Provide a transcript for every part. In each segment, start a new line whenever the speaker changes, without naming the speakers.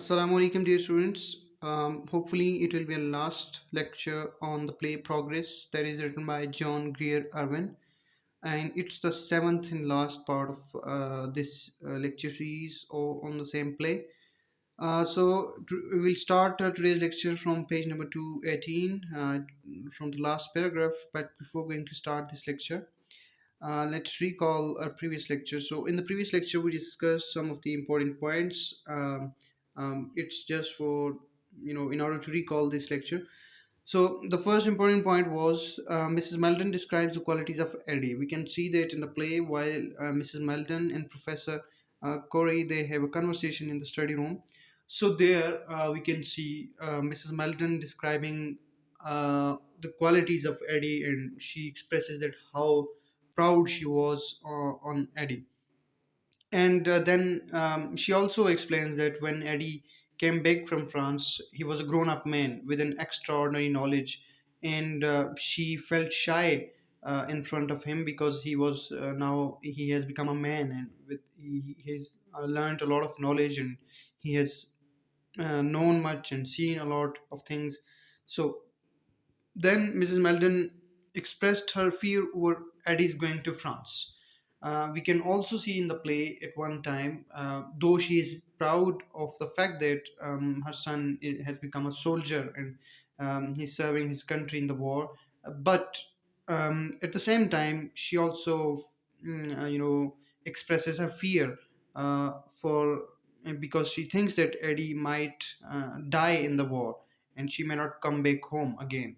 Assalamu alaikum, dear students. Hopefully, it will be a last lecture on the play Progress that is written by John Grier Irwin, and it's the seventh and last part of this lecture series on the same play. We will start today's lecture from page number 218 from the last paragraph. But before going to start this lecture, let's recall our previous lecture. So, in the previous lecture, we discussed some of the important points. It's just for in order to recall this lecture. So, the first important point was Mrs. Melton describes the qualities of Eddie. We can see that in the play while Mrs. Melton and Professor Corey they have a conversation in the study room. So there we can see Mrs. Melton describing the qualities of Eddie, and she expresses that how proud she was on Eddie. And then she also explains that when Eddie came back from France, he was a grown up man with an extraordinary knowledge, and she felt shy in front of him because he was now he has become a man, and he has learned a lot of knowledge, and he has known much and seen a lot of things. So then Mrs. Meldon expressed her fear over Eddie's going to France. We can also see in the play at one time, though she is proud of the fact that her son has become a soldier and he's serving his country in the war, but at the same time, she also, expresses her fear for because she thinks that Eddie might die in the war and she may not come back home again.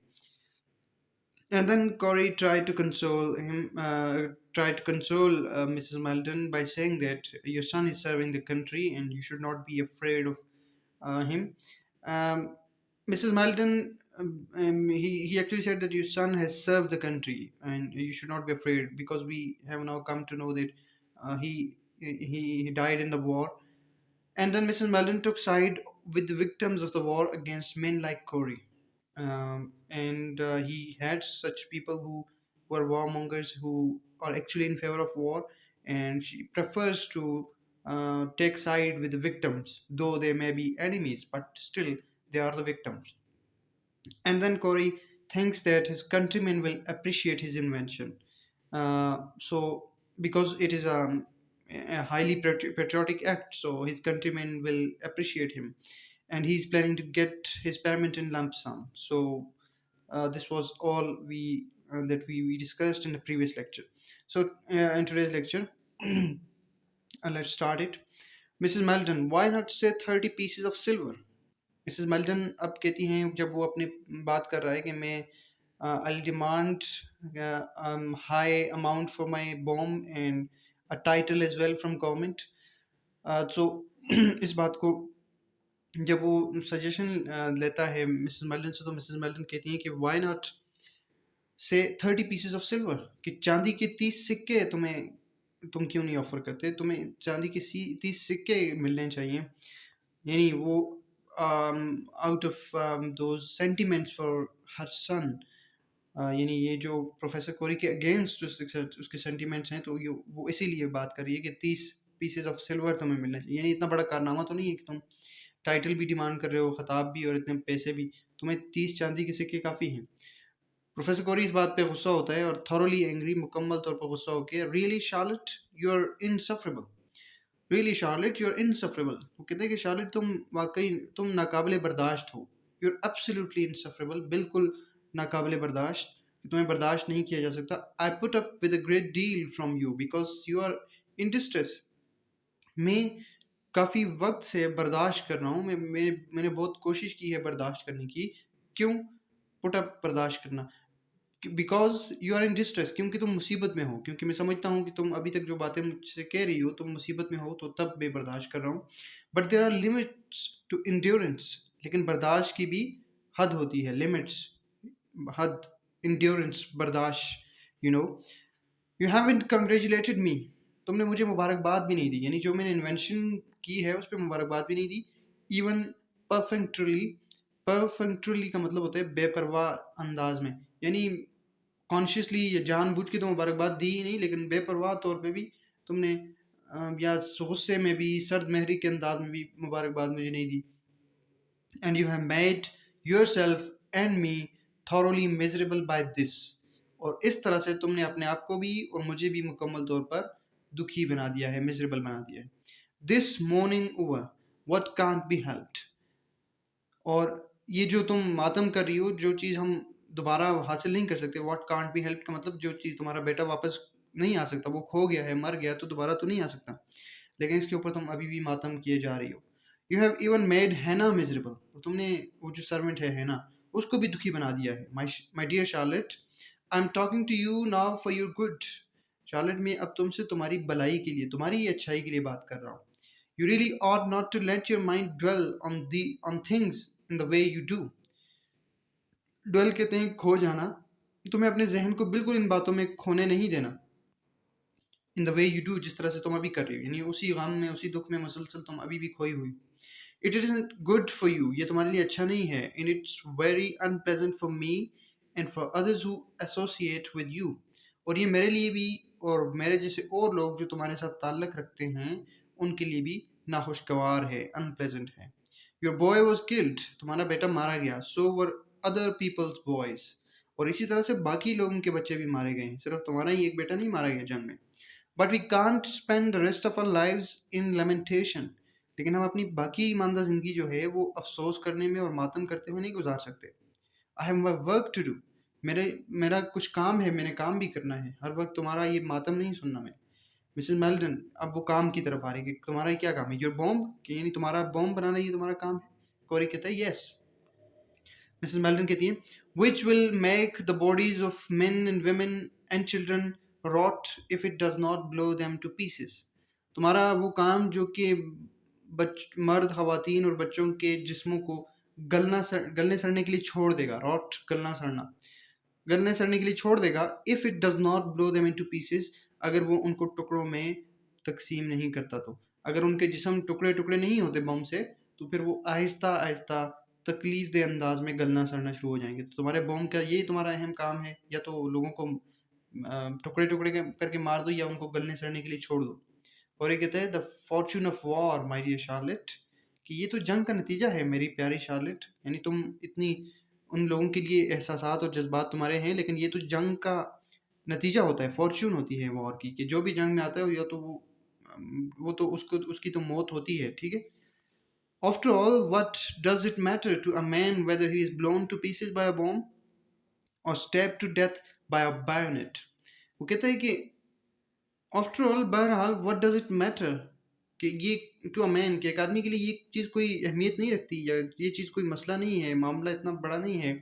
And then Corey tried to console Mrs. Melton by saying that your son is serving the country and you should not be afraid of him. Um, Mrs. Melton, he actually said that your son has served the country and you should not be afraid because we have now come to know that he died in the war. And then Mrs. Melton took side with the victims of the war against men like Corey. And he had such people who were warmongers who are actually in favor of war, and she prefers to take side with the victims, though they may be enemies, but still they are the victims. And then Corey thinks that his countrymen will appreciate his invention. So, because it is a highly patriotic act, so his countrymen will appreciate him, and he's planning to get his payment in lump sum. So, this was all we discussed in the previous lecture. So, in today's lecture, let's start it. Mrs. Melton, why not say 30 pieces of silver? Mrs मेल्टन अब कहती हैं जब वो अपने बात कर रहा है कि मैं I'll demand high amount for my bomb and a title as well from government. So इस बात को जब वो सजेशन लेता है मिसेस मेल्टन से, तो मिसेस मेल्टन कहती हैं कि व्हाई नॉट से 30 पीसेस ऑफ सिल्वर, कि चांदी के 30 सिक्के तुम क्यों नहीं ऑफर करते, तुम्हें चांदी के 30 सिक्के मिलने चाहिए. यानी वो out of those sentiments for her son, यानी ये जो प्रोफेसर कोरी के अगेंस्ट उसके सेंटिमेंट्स हैं, तो ये वो इसीलिए बात कर रही है कि 30 पीसेस ऑफ सिल्वर तुम्हें मिलना चाहिए. यानी इतना बड़ा कारनामा तो नहीं है कि तुम टाइटल भी डिमांड कर रहे हो, खिताब भी, और इतने पैसे भी, तुम्हें 30 चांदी के सिक्के काफ़ी हैं. प्रोफेसर कोरी इस बात पे गुस्सा होता है और थॉरली एंग्री, मुकम्मल तौर पर गुस्सा होकर, really Charlotte you are insufferable, really Charlotte you are insufferable. वो कहते हैं कि शार्लेट तुम नाकाबिले बर्दाश्त हो. यू आर एब्सोल्युटली इनसफरेबल, बिल्कुल नाकाबिले बर्दाश्त, तुम्हें बर्दाश्त नहीं किया जा सकता. I put up with a great deal from you because you are in distress. मैं काफ़ी वक्त से बर्दाश्त कर रहा हूँ, मैंने बहुत कोशिश की है बर्दाश्त करने की. क्यों पुट अप बर्दाश्त करना? Because you are in distress, क्योंकि तुम मुसीबत में हो, क्योंकि मैं समझता हूँ कि तुम अभी तक जो बातें मुझसे कह रही हो तुम मुसीबत में हो, तो तब मैं बर्दाश्त कर रहा हूँ. But there are limits to endurance, लेकिन बर्दाश्त की भी हद होती है. लिमिट्स, हद, इंड्योरेंस, बर्दाश्त. You know, you haven't congratulated me, तुमने मुझे मुबारकबाद भी नहीं दी. यानी जो मैंने इन्वेंशन की है उस पर मुबारकबाद भी नहीं दी. इवन परफेक्टली, परफेक्टली का मतलब होता है बेपरवाह अंदाज में, यानी कॉन्शियसली या जानबूझ के तो मुबारकबाद दी ही नहीं, लेकिन बेपरवाह तौर पे भी तुमने या गुस्से में भी, सर्द महरी के अंदाज में भी मुबारकबाद मुझे नहीं दी. and you have made yourself and me thoroughly miserable by this. और इस तरह से तुमने अपने आप को भी और मुझे भी मुकम्मल तौर पर दुखी बना दिया है, मिजरेबल बना दिया है. This morning over what can't be helped. और ये जो तुम मातम कर रही हो, जो चीज़ हम दोबारा हासिल नहीं कर सकते, व्हाट कांट बी हेल्प का मतलब जो चीज़ तुम्हारा बेटा वापस नहीं आ सकता, वो खो गया है, मर गया, तो दोबारा तो नहीं आ सकता, लेकिन इसके ऊपर तुम अभी भी मातम किए जा रही हो. यू हैव इवन मेड हैना मिजरेबल. और तुमने वो जो सर्वेंट है हैना, उसको भी दुखी बना दिया है. My dear Charlotte, I am talking to you now for your good. Charlotte, मैं अब तुमसे तुम्हारी भलाई के लिए, तुम्हारी अच्छाई के लिए बात कर रहा हूँ. You really ought not to let your mind dwell on things in the way you do. Dwell कहते हैं खो जाना. तुम्हें अपने जहन को बिल्कुल इन बातों में खोने नहीं देना. In the way you do, जिस तरह से तुम अभी कर रही हो, यानी उसी गम में, उसी दुख में मुसलसल तुम अभी भी खोई हुई. It isn't good for you. ये तुम्हारे लिए अच्छा नहीं है. And it's very unpleasant for me and for others who associate with you. और ये मेरे लिए भी और मेरे जैसे और लोग जो तुम्हारे साथ ताल्लुक़ रखते हैं उनके लिए भी नाखुशगवार है, अनप्लेजेंट है. Your boy was killed. तुम्हारा बेटा मारा गया. सो वर अदर पीपल्स बॉयज. और इसी तरह से बाकी लोगों के बच्चे भी मारे गए हैं, सिर्फ तुम्हारा ही एक बेटा नहीं मारा गया जंग में. But we can't spend the rest of our lives in lamentation. लेकिन हम अपनी बाकी ईमानदार जिंदगी जो है वो अफसोस करने में और मातम करते हुए नहीं गुजार सकते. I have my work to do. मेरा कुछ काम है, मैंने काम भी करना है. हर वक्त तुम्हारा ये मातम नहीं सुनना मैं. मिसेस मेल्टन अब वो काम की तरफ आ रही है कि तुम्हारा क्या काम है. योर बॉम्ब, कि यानी तुम्हारा बॉम्ब बनाना ये तुम्हारा काम है. कोरी कहता है यस. मिसेस मेल्टन कहती है which will make the bodies of men and women and children rot if it does not blow them to pieces. तुम्हारा वो काम जो कि मर्द, खवातीन और बच्चों के जिस्मों को गलने सड़ने के लिए छोड़ देगा. रॉट, गलना सड़ना, गलने सड़ने के लिए छोड़ देगा. If it does not blow them into pieces, अगर वो उनको टुकड़ों में तकसीम नहीं करता. तो अगर उनके जिस्म टुकड़े टुकड़े नहीं होते बम से, तो फिर वो आहिस्ता आहिस्ता तकलीफ दे अंदाज में गलना सड़ना शुरू हो जाएंगे. तो तुम्हारे बम का यही तुम्हारा अहम काम है, या तो लोगों को टुकड़े टुकड़े करके मार दो या उनको गलने सड़ने के लिए छोड़ दो. और ये कहते हैं the fortune of war my dear Charlotte, कि ये तो जंग का नतीजा है मेरी प्यारी शार्लेट. यानी तुम इतनी उन लोगों के लिए एहसासात और जज्बात तुम्हारे हैं, लेकिन ये तो जंग का नतीजा होता है, फॉर्चून होती है वॉर की, कि जो भी जंग में आता है या तो वो तो उसकी तो मौत होती है. ठीक है. After all what does it matter to a man whether he is blown to pieces by a bomb or step to death by a bayonet. वो कहता है कि आफ्टर ऑल, बहरहाल, व्हाट डज इट मैटर, कि ये to a man, कि एक आदमी के लिए ये चीज़ कोई अहमियत नहीं रखती, या ये चीज़ कोई मसला नहीं है, मामला इतना बड़ा नहीं है.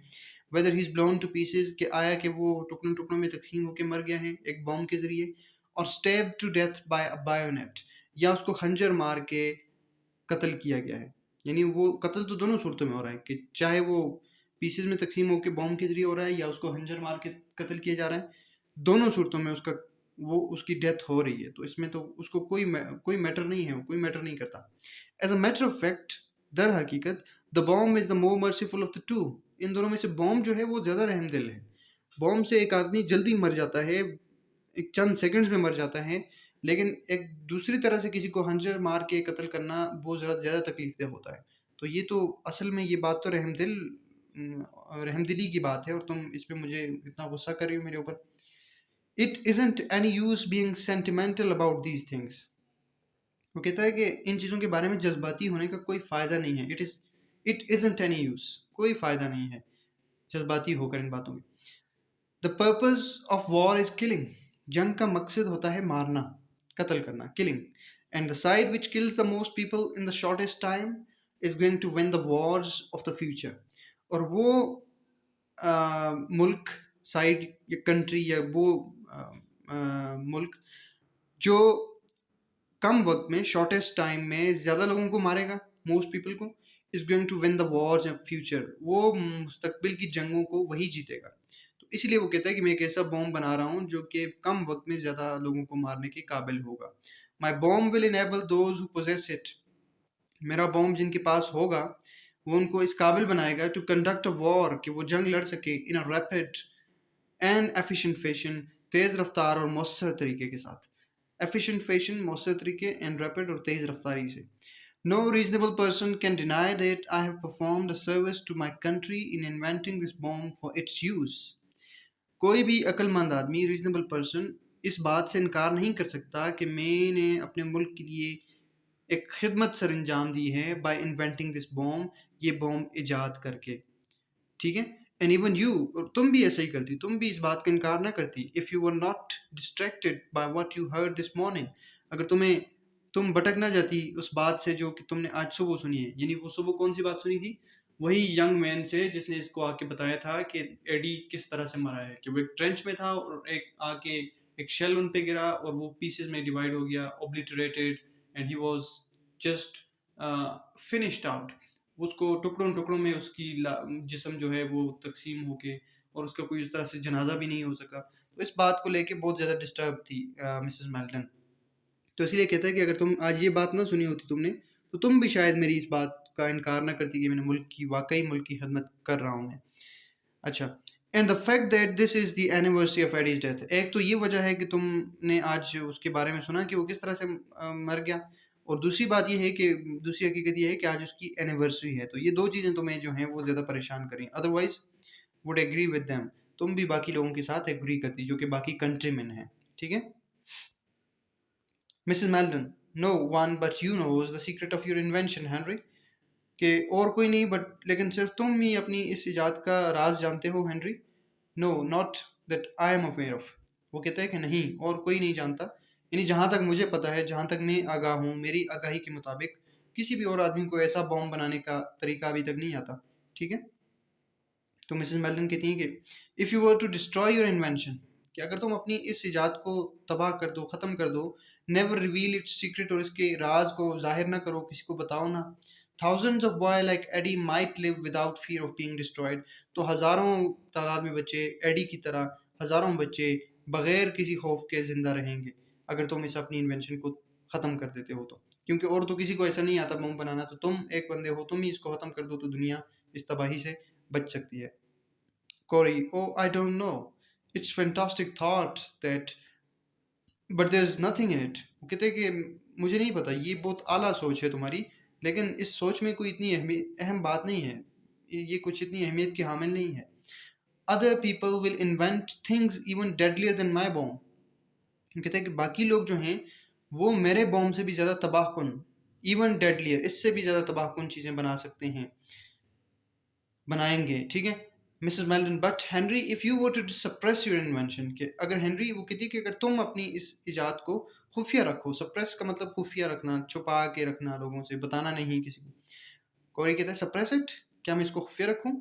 Weather he is blown to pieces, कि आया कि वो टुकड़ों टुकड़ों में तकसीम होकर मर गया है एक बॉम्ब के ज़रिए, और step to death by a bayonet, या उसको खंजर मार के कत्ल किया गया है. यानी वो कत्ल तो दोनों सूरतों में हो रहा है, कि चाहे वो पीसेस में तकसीम होकर बॉम्ब के ज़रिए हो रहा है या उसको खंजर मार के कत्ल किया जा रहा है. दोनों सूरतों में उसकी डेथ हो रही है. तो इसमें तो उसको कोई मैटर नहीं है, वो कोई मैटर नहीं करता. As a matter of fact, दर हकीकत, the bomb is the more merciful of the two. इन दोनों में से बॉम्ब जो है वो ज़्यादा रहमदिल है. बॉम्ब से एक आदमी जल्दी मर जाता है, एक चंद सेकंड्स में मर जाता है, लेकिन एक दूसरी तरह से किसी को हंजर मार के कत्ल करना वो ज़्यादा तकलीफ दह होता है. तो ये तो असल में ये बात तो रहमदिली की बात है, और तुम इस पर मुझे इतना गुस्सा कर रही हो मेरे ऊपर. It isn't any use being sentimental about these things. वो कहता है कि इन चीज़ों के बारे में जज्बाती होने का कोई फ़ायदा नहीं है. It isn't any use. कोई फ़ायदा नहीं है जज्बाती होकर इन बातों में. The purpose of war is killing. जंग का मकसद होता है मारना, कत्ल करना, killing. And the side which kills the most people in the shortest time is going to win the wars of the future. और वो मुल्क, साइड या कंट्री, या वो मुल्क जो कम वक्त में, शॉर्टेस्ट टाइम में ज़्यादा लोगों को मारेगा, मोस्ट पीपल को, is going to win the wars of future. वो मुस्तकबिल की जंगों को वही जीतेगा. तो इसलिए वो कहता है कि मैं एक ऐसा बॉम्ब बना रहा हूँ जो कि कम वक्त में ज़्यादा लोगों को मारने के काबिल होगा. My bomb will enable those who possess it. मेरा बॉम्ब जिनके पास होगा वो उनको इस काबिल बनाएगा टू कंडक्ट अ वॉर, कि वो जंग लड़ सके in a rapid and efficient fashion, तेज़ रफ्तार और मौसर तरीके के साथ. एफिशिएंट फैशन, मौसर तरीके, एंड रैपिड और तेज़ रफ्तारी से. No reasonable person can deny that I have performed a service to my country in inventing this bomb for its use. कोई भी अक्लमंद आदमी, रीजनेबल पर्सन, इस बात से इनकार नहीं कर सकता कि मैंने अपने मुल्क के लिए एक खिदमत सर अंजाम दी है बाय इन्वेंटिंग दिस बॉम्ब, ये बॉम्ब इजाद करके। ठीक है, एंड इवन यू, तुम भी ऐसा ही करती, तुम भी इस बात का इनकार ना करती। If you were not distracted by what you heard this morning, अगर तुम भटक ना जाती उस बात से जो कि तुमने आज सुबह सुनी है। यानी वो सुबह कौन सी बात सुनी थी? वही यंग मैन से जिसने इसको आके बताया था कि एडी किस तरह से मरा है, कि वो एक ट्रेंच में था और एक आके एक शेल उन पे गिरा और वो पीसेस में डिवाइड हो गया, obliterated, and he was just finished out. उसको टुकड़ों टुकड़ों में उसकी जिस्म जो है वो तकसीम होके, और उसका कोई इस तरह से जनाजा भी नहीं हो सका। तो इस बात को लेके बहुत ज़्यादा डिस्टर्ब थी मिसेस मेल्टन। तो इसीलिए कहता है कि अगर तुम आज ये बात ना सुनी होती तुमने, तो तुम भी शायद मेरी इस बात का इनकार ना करती कि मैंने वाकई मुल्क की खदमत कर रहा हूँ मैं। अच्छा, and the fact that this is the anniversary of Eddie's death, एक तो ये वजह है कि तुमने आज उसके बारे में सुना कि वो किस तरह से मर गया, और दूसरी बात ये है कि दूसरी हकीकत ये है कि आज उसकी एनिवर्सरी है। तो ये दो चीज़ें तुम्हें जो हैं वो ज़्यादा परेशान करें, otherwise would agree with them, तुम भी बाकी लोगों के साथ एग्री करती जो कि बाकी कंट्री मैन हैं। ठीक है, Mrs Melton, no one but you knows the secret of your invention Henry, कि और कोई नहीं बट लेकिन सिर्फ तुम ही अपनी इस इजाद का राज जानते हो Henry. No not that I am aware of, वो कहता है कि नहीं और कोई नहीं जानता, यानी जहाँ तक मुझे पता है, जहाँ तक मैं आगाह हूँ, मेरी आगाही के मुताबिक किसी भी और आदमी को ऐसा बॉम्ब बनाने का तरीका अभी तक नहीं आता। ठीक है, तो मिसेस मेल्टन कहती हैं कि if you were to destroy your invention, कि अगर तुम अपनी इस इजाद को तबाह कर दो, ख़त्म कर दो, नेवर रिवील इट्स सीक्रेट, और इसके राज को जाहिर ना करो, किसी को बताओ ना, thousands of boy like Eddie might live without fear of being destroyed, तो हज़ारों तादाद में बच्चे एडी की तरह, हज़ारों बच्चे बगैर किसी खौफ के ज़िंदा रहेंगे अगर तुम इस अपनी इन्वेंशन को ख़त्म कर देते हो तो। क्योंकि और तो किसी को ऐसा नहीं आता बम बनाना, तो तुम एक बंदे हो, तुम ही इसको ख़त्म कर दो तो दुनिया इस तबाही से बच सकती है। Corey, oh I don't know, it's fantastic thought that but there is nothing in it, वो कहते हैं कि मुझे नहीं पता, ये बहुत आला सोच है तुम्हारी, लेकिन इस सोच में कोई इतनी अहम बात नहीं है, ये कुछ इतनी अहमियत की हामिल नहीं है। Other people will invent things even deadlier than my bomb, कहते हैं कि बाकी लोग जो हैं वो मेरे बॉम्ब से भी ज़्यादा तबाहकुन, इवन डेडलियर, इससे भी ज़्यादा तबाहकुन चीज़ें बना सकते हैं, बनाएंगे। ठीक है, Mrs Meldon, but Henry if you were to suppress your invention, के अगर हेनरी, वो कहती है कि अगर तुम अपनी इस इजाद को खुफिया रखो, सप्रेस का मतलब खुफिया रखना, छुपा के रखना, लोगों से बताना नहीं किसी को। कोरी कहता है सप्रेस इट, क्या मैं इसको खुफिया रखूं?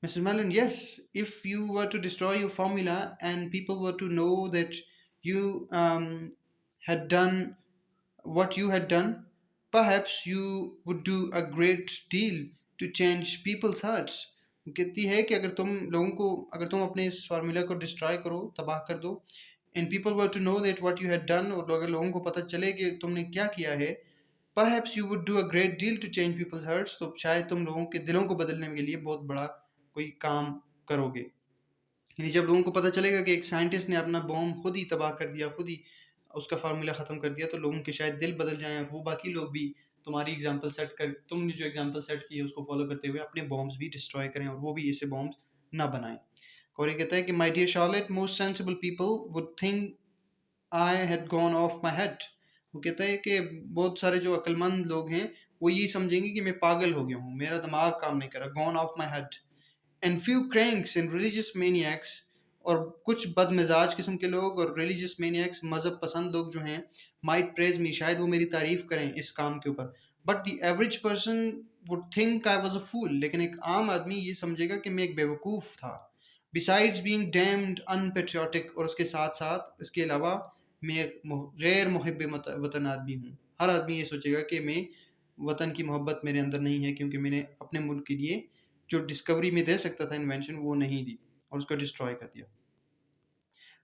Mrs Meldon, yes, if you were to destroy your formula and people were to know that you had done what you had done, perhaps you would do a great deal to change people's hearts. कहती है कि अगर तुम अपने इस formula को destroy करो, तबाह कर दो, and people were to know that what you had done, और अगर लोगों को पता चले कि तुमने क्या किया है, perhaps you would do a great deal to change people's hearts, तो शायद तुम लोगों के दिलों को बदलने के लिए बहुत बड़ा कोई काम करोगे। यानी जब लोगों को पता चलेगा कि एक साइंटिस्ट ने अपना बॉम्ब खुद ही तबाह कर दिया, खुद ही उसका फार्मूला ख़त्म कर दिया, तो लोगों के शायद दिल बदल जाएं और वो बाकी लोग भी तुम्हारी एग्जांपल सेट कर, तुमने जो एग्जांपल सेट की है उसको फॉलो करते हुए अपने बॉम्ब्स भी डिस्ट्रॉय करें और वो भी ऐसे बॉम्ब्स ना बनाएं। कोरी कहता है कि my dear Charlotte, most sensible people would think I had gone off my head, वो कहता है कि बहुत सारे जो अक्लमंद लोग हैं वो ये समझेंगे कि मैं पागल हो गया हूँ, मेरा दिमाग काम नहीं कर रहा, gone off my head, and few cranks and religious maniacs, और कुछ बदमिजाज किस्म के लोग और रिलीजियस मैनियक्स, मज़हब पसंद लोग जो हैं, माइट प्रेज मी, शायद वो मेरी तारीफ करें इस काम के ऊपर, but the average person would think I was a fool, लेकिन एक आम आदमी ये समझेगा कि मैं एक बेवकूफ़ था। बिसाइड्स बीइंग डैम्ड अनपेट्रियाटिक, और उसके साथ साथ इसके अलावा मैं एक गैर मुहिब वतन आदमी हूँ। हर आदमी ये सोचेगा कि मैं वतन की मोहब्बत मेरे अंदर नहीं है, क्योंकि मैंने अपने मुल्क के लिए जो डिस्कवरी में दे सकता था इन्वेंशन, वो नहीं दी और उसको डिस्ट्रॉय कर दिया।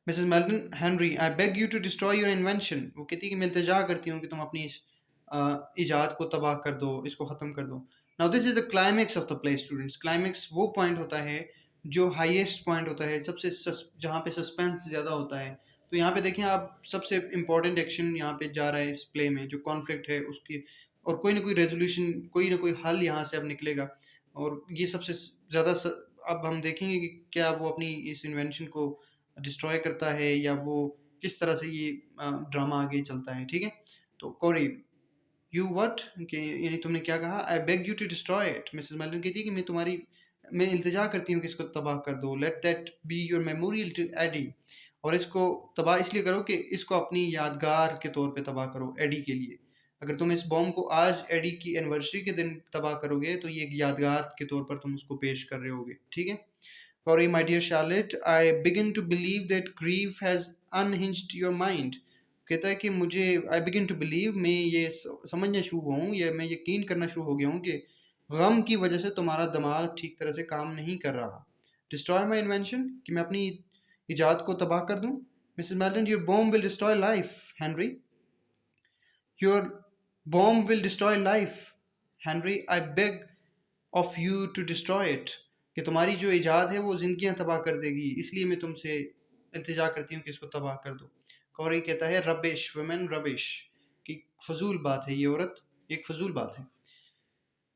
Mrs Meldon, Henry, I beg you to destroy your invention, वो कहती है कि मैं इल्तिजा करती हूँ कि तुम अपनी इस इजाद को तबाह कर दो, इसको ख़त्म कर दो। Now this is the climax of the play students, climax वो पॉइंट होता है जो हाईएस्ट पॉइंट होता है, सबसे जहाँ पे सस्पेंस ज़्यादा होता है। तो यहाँ पे देखें आप, सबसे इम्पोर्टेंट एक्शन यहाँ पे जा रहा है इस प्ले में, जो कॉन्फ्लिक्ट है उसकी और कोई ना कोई रेजोल्यूशन, कोई ना कोई हल यहाँ से अब निकलेगा। और ये सबसे ज़्यादा अब हम देखेंगे कि क्या वो अपनी इस इन्वेंशन को डिस्ट्रॉय करता है या वो किस तरह से ये ड्रामा आगे चलता है। ठीक है, तो कोरी, यू व्हाट, कि यानी तुमने क्या कहा? I beg you to destroy it. Mrs Melton कहती है कि मैं इल्तिजा करती हूँ कि इसको तबाह कर दो। Let that be your memorial to Eddie. और इसको तबाह इसलिए करो कि इसको अपनी यादगार के तौर पे तबाह करो एडी के लिए। अगर तुम इस बॉम्ब को आज एडी की एनिवर्सरी के दिन तबाह करोगे तो ये एक यादगार के तौर पर तुम उसको पेश कर रहे होगे। ठीक है। Corey, my dear Charlotte, I begin to believe that grief has unhinged your mind. कहता है कि मुझे आई बिगिन टू बिलीव, मैं ये समझना शुरू हुआ हूँ या मैं यकीन करना शुरू हो गया हूँ कि गम की वजह से तुम्हारा दिमाग ठीक तरह से काम नहीं कर रहा। डिस्ट्रॉय माई इन्वेंशन, कि मैं अपनी इजाद को तबाह कर दूँ। Mrs Meldon, your bomb will destroy life Henry, your bomb will destroy life Henry, I beg of you to destroy it. कि तुम्हारी जो इजाद है वो जिंदगियां तबाह कर देगी, इसलिए मैं तुमसे इल्तिजा करती हूँ कि इसको तबाह कर दो। कौरी कहता है रबिश वुमेन रबिश, कि फजूल बात है ये औरत, एक फजूल बात है।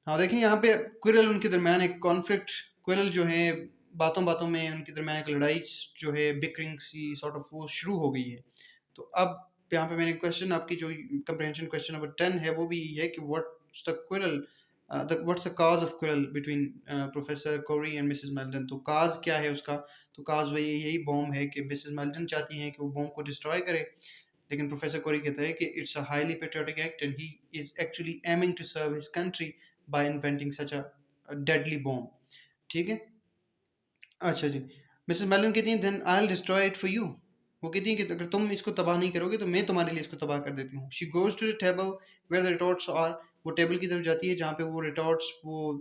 हाँ देखिए यहाँ पे क्विरल उनके दरमियान एक कॉन्फ्लिक्ट, क्विरल जो है बातों बातों में उनके दरमियान एक लड़ाई जो है बिकरिंग सी सॉर्ट ऑफ वो शुरू हो गई है। तो अब यहाँ पे मैंने क्वेश्चन, आपकी जो कंप्रहेंशन क्वेश्चन नंबर 10 है वो भी यही है कि what's the quarrel, what's the cause of quarrel between professor Corey and Mrs Melton. तो काज क्या है उसका? तो काज वही यही बॉम्ब है कि मिसेस मेल्टन चाहती हैं कि वो बॉम्ब को डिस्ट्रॉय करे, लेकिन प्रोफेसर कोरी कहता है कि it's a highly patriotic act and he is actually aiming to serve his country by inventing such a deadly bomb. ठीक है, अच्छा जी। मिसेस मेलन कहती हैं then I will destroy it for you. वो कहती हैं कि अगर तुम इसको तबाह नहीं करोगे तो मैं तुम्हारे लिए इसको तबाह कर देती हूँ। She goes to the table where the retorts are. वो टेबल की तरफ जाती है जहाँ पे वो रिटॉर्ट्स, वो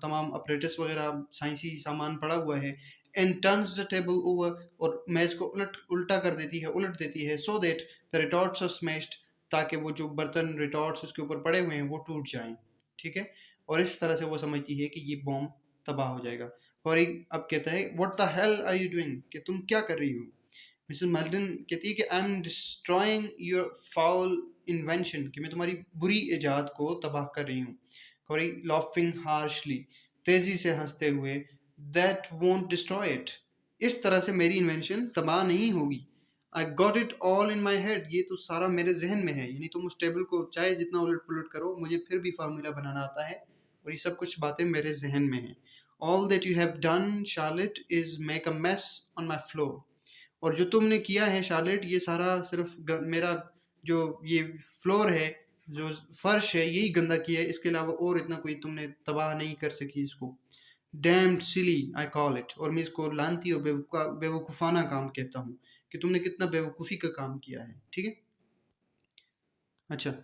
तमाम अपरेटस वगैरह साइंसी सामान पड़ा हुआ है। And turns the table over, और मेज को उल्टा कर देती है, उलट देती है। So that the retorts are smashed, ताकि वो जो बर्तन रिटॉर्ट्स उसके ऊपर पड़े हुए हैं वो टूट जाएं। ठीक है, और इस तरह से वो समझती है कि ये बॉम्ब तबाह हो जाएगा। और एक अब कहता है what the hell are you doing, कि तुम क्या कर रही हो? मिसेस मेल्टन कहती है कि I am destroying your foul invention, कि मैं तुम्हारी बुरी इजाद को तबाह कर रही हूँ। कॉरी लाफिंग हार्शली, तेजी से हंसते हुए, दैट वोंट डिस्ट्रॉय इट, इस तरह से मेरी इन्वेंशन तबाह नहीं होगी। I got it all in my head, ये तो सारा मेरे जहन में है। यानी तुम उस टेबल को चाहे जितना उलट पुलट करो, मुझे फिर भी फार्मूला बनाना आता है और ये सब कुछ बातें मेरे जहन में हैं। All that you have done, Charlotte, is make a mess on my floor. और जो तुमने किया है शार्लेट, ये सारा सिर्फ मेरा जो ये फ्लोर है, जो फर्श है, यही गंदा किया है, इसके अलावा और इतना कोई तुमने तबाह नहीं कर सकी इसको। Damned silly I call it, और मैं इसको लानती और बेवकूफ़ाना काम कहता हूँ, कि तुमने कितना बेवकूफ़ी का काम किया है। ठीक है, अच्छा।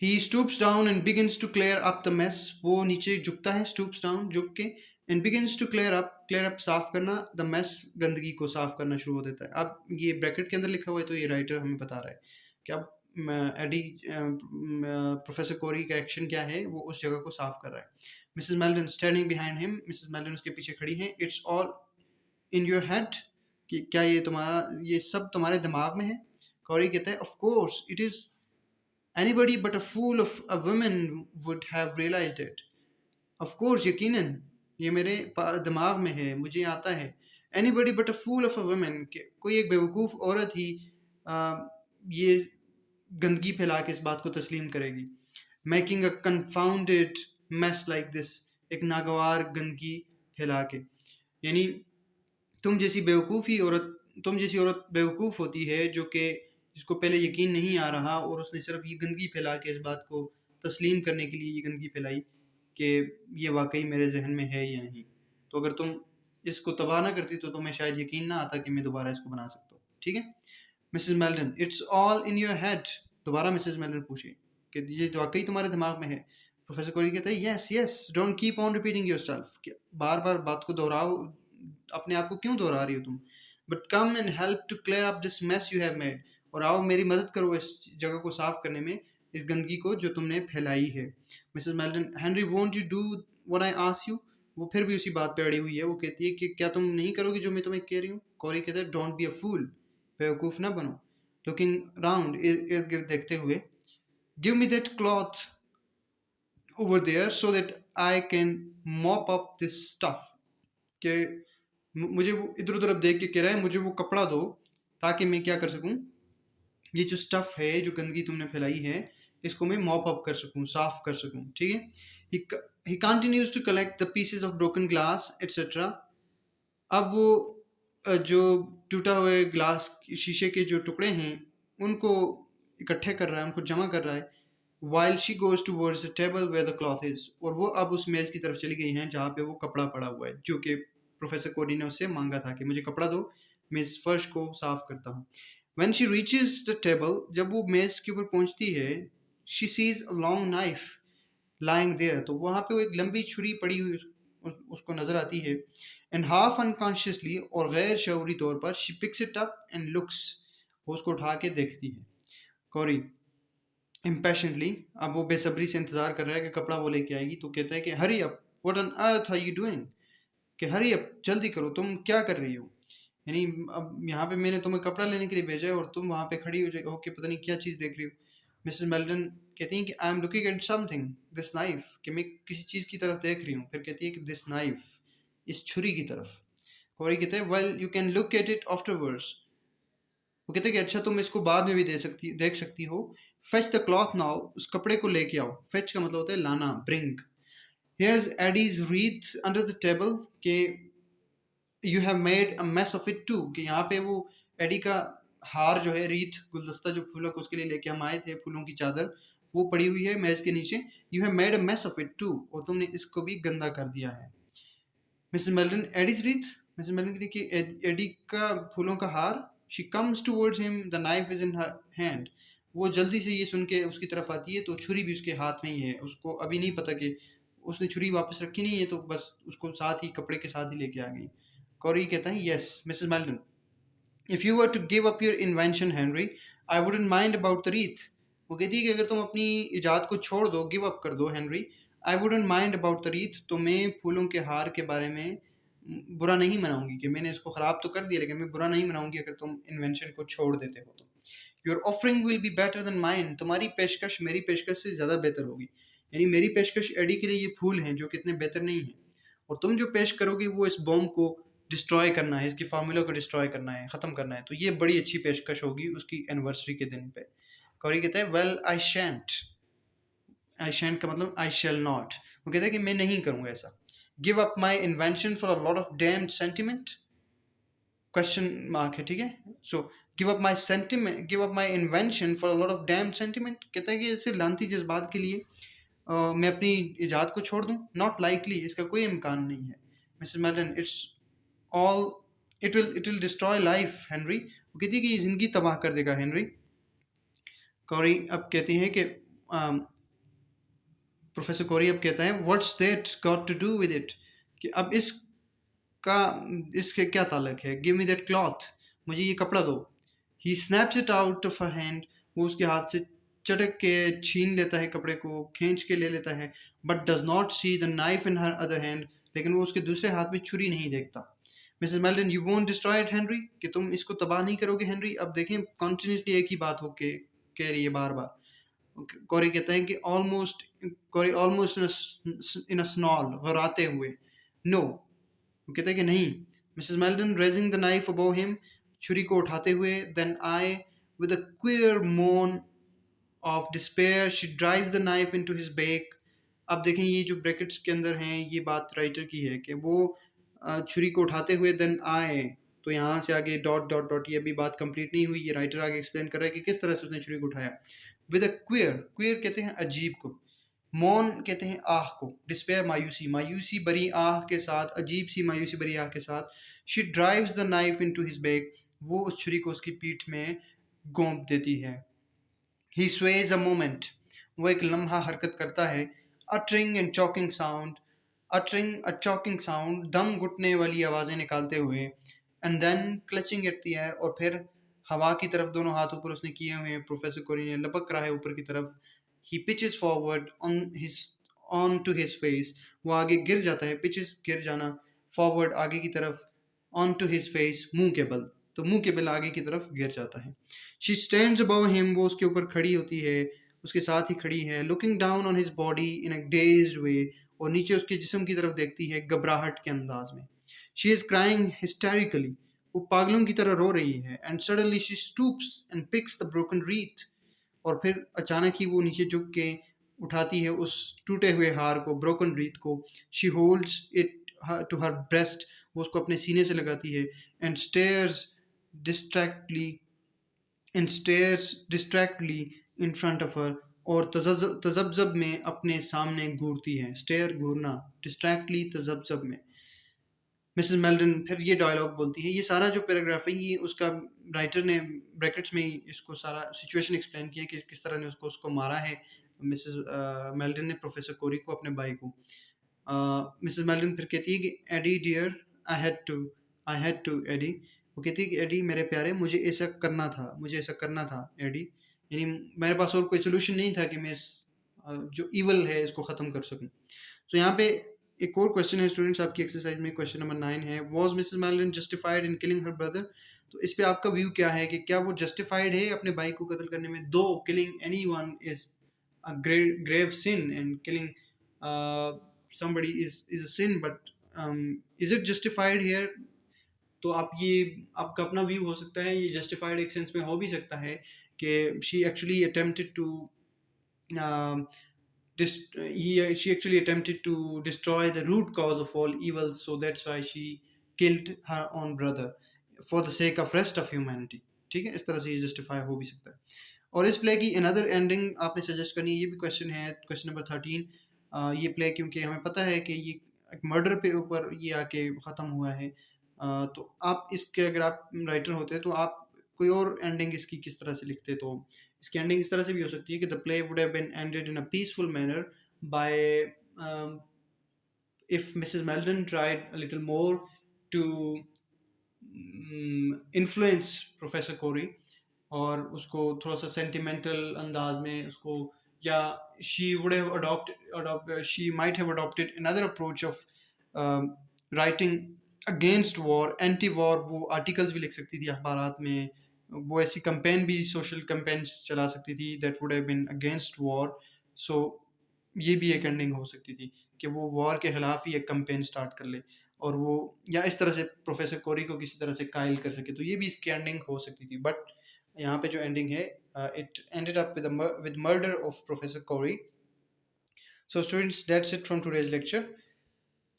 He stoops down and begins to clear up the mess. वो नीचे झुकता है, stoops down, झुक के, and begins to clear up साफ करना, the mess, गंदगी को साफ करना शुरू हो देता है। अब ये ब्रैकेट के अंदर लिखा हुआ है तो ये राइटर हमें बता रहा है कि अब एडी प्रोफेसर कोरी का एक्शन क्या है, वो उस जगह को साफ कर रहा है। मिसेस मेल्टन स्टैंडिंग बिहाइंड हिम, मिसेस मेल्टन उसके पीछे खड़ी हैं। It's all in your head, कि क्या ये सब तुम्हारे दिमाग में है? कोरी कहता है of course it is, anybody but a fool of a woman would have realized it. Of course, यकीनन ये मेरे दिमाग में है, मुझे आता है। Anybody but a fool of a woman, कोई एक बेवकूफ़ औरत ही ये गंदगी फैला के इस बात को तस्लीम करेगी। Making a confounded mess like this, एक नागवार गंदगी फैला के, यानी तुम जैसी औरत बेवकूफ़ होती है जो कि जिसको पहले यकीन नहीं आ रहा और उसने सिर्फ ये गंदगी फैला के इस बात को तस्लीम करने के लिए ये गंदगी फैलाई कि ये वाकई मेरे जहन में है या नहीं। तो अगर तुम इसको तबाह ना करती तो तुम्हें शायद यकीन ना आता कि मैं दोबारा इसको बना सकता हूँ। ठीक है, Mrs Merton, it's all in your head. दोबारा मिसेस मेल्टन पूछी कि ये वाकई तुम्हारे दिमाग में है? प्रोफेसर कोरी कहता है yes yes, don't keep on repeating yourself, बार बार बात को दोहराओ, अपने आप को क्यों दोहरा रही हो तुम? But come and help to clear up this mess you have made, और आओ मेरी मदद करो इस जगह को साफ करने में, इस गंदगी को जो तुमने फैलाई है। Mrs Meldon, Henry won't you do what I ask you. वो फिर भी उसी बात पे अड़ी हुई है, वो कहती है कि क्या तुम नहीं करोगी जो मैं तुम्हें कह रही हूँ? कोरी कहता है डोंट बी अ फूल, बेवकूफ़ ना बनो। लुकिंग राउंड, इर्द गिर्द देखते हुए, give me that cloth over there so that I can mop up this stuff, कि मुझे वो इधर उधर अब देख के कह रहा है मुझे वो कपड़ा दो ताकि मैं क्या कर सकूं, ये जो स्टफ है, जो गंदगी तुमने फैलाई है, इसको मैं मॉप अप कर सकूं, साफ कर सकूं, ठीक है। He continues to collect the pieces of broken glass etcetera. अब वो जो टूटा हुए ग्लास, शीशे के जो टुकड़े हैं, उनको इकट्ठे कर रहा है, उनको जमा कर रहा है। While she goes towards the table where the cloth is, और वो अब उस मेज की तरफ चली गई हैं जहाँ पे वो कपड़ा पड़ा हुआ है, जो कि प्रोफेसर कोरी ने उससे मांगा था कि मुझे कपड़ा दो, मैं इस फर्श को साफ करता हूँ। When she reaches the table, जब वो मेज के ऊपर पहुंचती है, she sees a long knife lying there, तो वहाँ पे वो एक लंबी छुरी पड़ी हुई उसको नजर आती है। And half unconsciously, और गैर शऊरी तौर पर, she picks it up and looks, वो उसको उठा के देखती है। कॉरी impatiently, अब वो बेसब्री से इंतजार कर रहा है कि कपड़ा वो लेके आएगी, तो कहता है कि hurry up, what on earth are you doing, कि hurry up, जल्दी करो, तुम क्या कर रही हो। यानी अब यहाँ पे मैंने तुम्हें कपड़ा लेने के लिए भेजा है और तुम वहाँ पे खड़ी हो जाए ओके, पता नहीं क्या चीज़ देख रही हो। मिसेस मेल्टन कहती हैं कि I am looking at something, this knife, कि मैं किसी चीज़ की तरफ देख रही हूँ। फिर कहती है कि दिस नाइफ, इस छुरी की तरफ। कोरी कहते हैं well you can look at it afterwards, वो कहते हैं कि अच्छा तुम इसको बाद में भी देख सकती हो। फेच द क्लॉथ नाउ, उस कपड़े को लेके आओ। फेच का मतलब होता है लाना, bring. Here's Eddie's wreath under the table, के you have made a mess of it too, कि यहाँ पे वो एडी का हार जो है, रीथ, गुलदस्ता जो फूलों को उसके लिए लेके हम आए थे, फूलों की चादर, वो पड़ी हुई है मेज के नीचे। You have made a mess of it too, और तुमने इसको भी गंदा कर दिया है। Mrs Meldon, Eddie's wreath, Mrs Meldon की देखिए एडी का फूलों का हार। She comes towards him, the knife is in her hand, वो जल्दी से ये सुन के उसकी तरफ आती है, तो छुरी भी उसके हाथ में ही है। उसको अभी नहीं पता कि उसने छुरी वापस रखी नहीं है, तो बस उसको साथ ही, कपड़े के साथ ही लेके आ गई। कॉरी कहता है yes Mrs Meldon, if you were to give up your invention Henry, I wouldn't mind about the wreath, वो कहती है कि अगर तुम अपनी इजाद को छोड़ दो, गिव अप कर दो Henry, I wouldn't mind about the wreath, तो मैं फूलों के हार के बारे में बुरा नहीं मनाऊंगी, कि मैंने इसको ख़राब तो कर दिया, लेकिन मैं बुरा नहीं मनाऊंगी अगर तुम इन्वेंशन को छोड़ देते हो तो। Your offering will be better than mine, तुम्हारी पेशकश मेरी पेशकश से ज़्यादा बेहतर होगी। यानी मेरी पेशकश एडी के लिए ये फूल हैं जो कितने बेहतर नहीं हैं, और तुम जो पेश करोगी वो इस बॉम्ब को डिस्ट्रॉय करना है, इसकी फार्मूला को डिस्ट्रॉय करना है, ख़त्म करना है, तो ये बड़ी अच्छी पेशकश होगी उसकी एनिवर्सरी के दिन पे। कौरी कहते हैं well I shunt, I shunt का मतलब आई शेल नॉट, वो कहते हैं कि मैं नहीं करूँगा ऐसा। Give up my invention for a lot of damned sentiment, question mark है, ठीक है। So give up my sentiment, give up my invention for a lot of damned sentiment, कहता है कि ऐसे लानती जज्बात के लिए मैं अपनी इजाद को छोड़ दूं, नॉट लाइकली, इसका कोई इम्कान नहीं है। Mrs Merton, it's all, it will destroy life Henry, वो कहती है कि ये ज़िंदगी तबाह कर देगा हेनरी। कॉरी अब कहती हैं कि प्रोफेसर कॉरी अब कहता है what's that got to do with it, कि अब इसका, इसके क्या ताल्लुक है। गिव मी दैट क्लॉथ, मुझे ये कपड़ा दो। He snaps it out of her hand, वो उसके हाथ से चटक के छीन लेता है, कपड़े को खींच के ले लेता है। But does not see the knife in her other hand, लेकिन वो उसके दूसरे हाथ में छुरी नहीं देखता। Mrs Merton, you won't destroy it Henry, कि तुम इसको तबाह नहीं करोगे हेनरी। अब देखें कॉन्टिन्यूसली एक ही बात होके कह रही है बार बार। कॉरी कहते हैं कि almost, Corey almost in a snarl, घबराते हुए, नो, वो कहते हैं कि नहीं। Mrs Melton, raising the knife above him, छुरी को उठाते हुए, then I with a queer moan of despair she drives the knife into his back. अब देखें ये जो ब्रैकेट्स के अंदर हैं, ये बात राइटर की है कि वो छुरी को उठाते हुए देन आए, तो यहाँ से आगे डॉट डॉट डॉट, ये अभी बात कंप्लीट नहीं हुई, ये राइटर आगे एक्सप्लेन कर रहा है कि किस तरह से उसने छुरी को उठाया। विद अ क्वियर, क्वियर कहते हैं अजीब को, मौन कहते हैं आह को, डिस्पेयर मायूसी, मायूसी भरी आह के साथ, अजीब सी मायूसी भरी आह के साथ। She drives the knife into his back, वो उस छुरी को उसकी पीठ में गोंद देती है। ही स्वेज अ मोमेंट, वो एक लम्हा हरकत करता है। Uttering and choking sound, uttering a choking sound, दम घुटने वाली आवाज़ें निकालते हुए। And then clutching at the air, और फिर हवा की तरफ दोनों हाथ ऊपर उसने किए हुए हैं, प्रोफेसर कोरी ने, लपक रहा है ऊपर की तरफ। He pitches forward on to his face, वो आगे गिर जाता है, पिचेस गिर जाना, फॉरवर्ड आगे की तरफ, ऑन टू हिज फेस मुंह के बल, तो मुंह के बल आगे की तरफ गिर जाता है। शी स्टैंड्स अबव हिम, वो उसके ऊपर खड़ी होती है, उसके साथ ही खड़ी है, looking down on his body in a dazed way, और नीचे उसके जिस्म की तरफ देखती है घबराहट के अंदाज में. शी इज क्राइंग हिस्टेरिकली, वो पागलों की तरह रो रही है. And suddenly she stoops and picks the broken wreath, और फिर अचानक ही वो नीचे झुक के उठाती है उस टूटे हुए हार को, ब्रोकन रीथ को. She holds it to her breast, वो उसको अपने सीने से लगाती है. And distractedly stares distractedly in front of her, और तजब्जब में अपने सामने घूरती है. स्टेयर घूरना, डिस्ट्रैक्टली तजब्जब में. मिसेस मेल्डन फिर ये डायलॉग बोलती है. ये सारा जो पैराग्राफ है ये उसका राइटर ने ब्रैकेट्स में ही इसको सारा सिचुएशन एक्सप्लेन किया कि किस तरह ने उसको उसको मारा है मिसेस मेल्डन ने प्रोफेसर कोरी को, अपने भाई को. मिसेस मेल्डन फिर कहती है कि Eddie dear, I had to Eddie. वो कहती है कि एडी मेरे प्यारे, मुझे ऐसा करना था, मुझे ऐसा करना था एडी. यानी मेरे पास और कोई सोल्यूशन नहीं था कि मैं इस जो ईवल है इसको ख़त्म कर सकूं. तो यहाँ पे एक और क्वेश्चन है स्टूडेंट्स आपकी एक्सरसाइज में, क्वेश्चन नंबर 9 है, was Mrs Meldon justified in killing her brother. तो इस पे आपका व्यू क्या है कि क्या वो जस्टिफाइड है अपने भाई को कत्ल करने में? दो killing anyone is a grave sin, and killing somebody is a sin, but is it justified here? तो आप ये आपका अपना व्यू हो सकता है. ये जस्टिफाइड एक सेंस में हो भी सकता है कि she actually attempted to um, she actually attempted to destroy the root cause of all evil, so that's why she killed her own brother for the sake of rest of humanity. ठीक है, इस तरह से ये justify हो भी सकता है. और इस प्ले की अनदर एंडिंग आपने सजेस्ट करनी है. ये भी क्वेश्चन है, क्वेश्चन नंबर 13. ये प्ले क्योंकि हमें पता है कि ये एक मर्डर पे ऊपर ये आके ख़त्म हुआ है, तो आप इसके अगर आप राइटर होते तो आप कोई और एंडिंग इसकी किस तरह से लिखते? तो इसकी एंडिंग इस तरह से भी हो सकती है कि the play would have been ended in a peaceful manner by if Mrs. Meldon tried a little more to influence Professor Corey, और उसको थोड़ा सा सेंटिमेंटल अंदाज में उसको, या she would have she might have adopted another approach of writing against war, anti war. वो articles भी लिख सकती थी अखबारात में, वो ऐसी कंपेन भी, सोशल कंपेन चला सकती थी that would have been against war. So ये भी एक एंडिंग हो सकती थी कि वो वॉर के खिलाफ ही एक कंपेन स्टार्ट कर ले, और वो या इस तरह से प्रोफेसर कोरी को किसी तरह से कायल कर सके. तो ये भी इसकी एंडिंग हो सकती थी. बट यहाँ पे जो एंडिंग है, it ended up with murder of professor Kori. So students, that's it from today's lecture.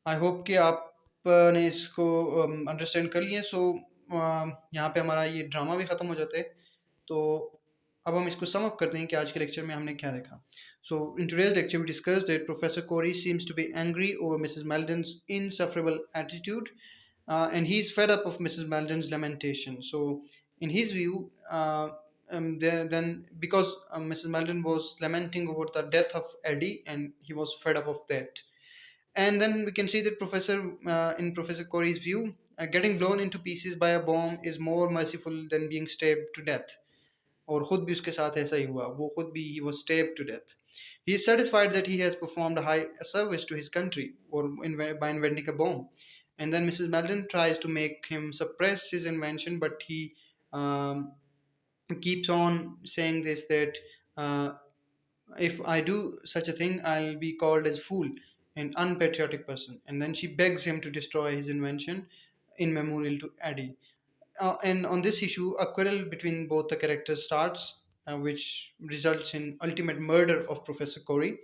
I hope कि आपने इसको अंडरस्टैंड कर लिया. सो यहाँ पे हमारा ये ड्रामा भी ख़त्म हो जाता है. तो अब हम इसको सम अप करते हैं कि आज के लेक्चर में हमने क्या देखा. So in today's lecture, we discussed that Professor Corey seems to be angry over Mrs. Meldon's insufferable attitude, and he's fed up of Mrs. Meldon's lamentation. So in his view, then because Mrs. Meldon was lamenting over the death of Eddie, and he was fed up of that. And then we can see that in Professor Corey's view, getting blown into pieces by a bomb is more merciful than being stabbed to death. और खुद भी उसके साथ ऐसा ही हुआ, वो खुद भी he was stabbed to death. He is satisfied that he has performed a high service to his country by inventing a bomb. And then Mrs. Meldon tries to make him suppress his invention, but he um, keeps on saying this, that uh, if I do such a thing, I'll be called as fool and unpatriotic person. And then she begs him to destroy his invention in memorial to Eddie. And on this issue, a quarrel between both the characters starts, which results in ultimate murder of Professor Corey.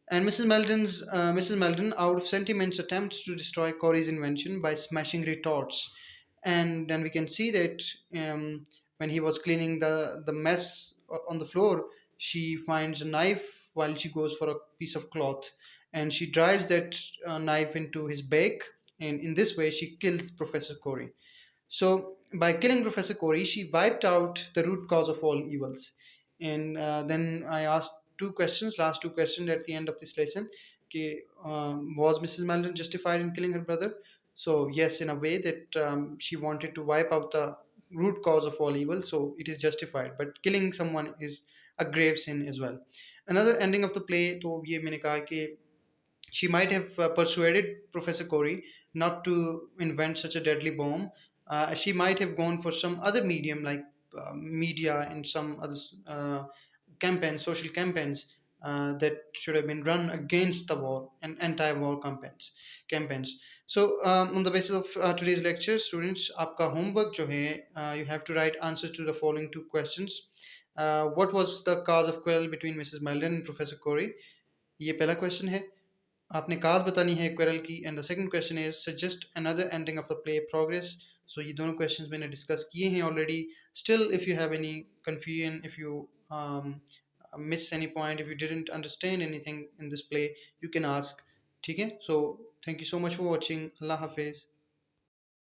And Mrs. Meldon, out of sentiments, attempts to destroy Corey's invention by smashing retorts. And then we can see that when he was cleaning the mess on the floor, she finds a knife while she goes for a piece of cloth, and she drives that knife into his back, and in this way she kills Professor Corey. So by killing Professor Corey, she wiped out the root cause of all evils. And then I asked last two questions at the end of this lesson. Okay, was Mrs. Meldon justified in killing her brother? So yes, in a way that she wanted to wipe out the root cause of all evil, so it is justified. But killing someone is a grave sin as well. Another ending of the play, तो ये मैंने कहा कि she might have persuaded Professor Corey not to invent such a deadly bomb. She might have gone for some other medium like media and some other campaigns, social campaigns that should have been run against the war and anti-war campaigns. So on the basis of today's lecture, students, आपका homework जो है, you have to write answers to the following two questions. What was the cause of quarrel between Mrs. Maldon and Professor Corey? ये पहला question है. आपने काज बतानी है quarrel की. And the second question is suggest another ending of the play progress. So ये दोनों questions मैंने डिस्कस किए हैं already. Still if you have any confusion, if you miss any point, if you didn't understand anything in this play, you can ask. ठीक है. So thank you so much for watching. Allah Hafiz.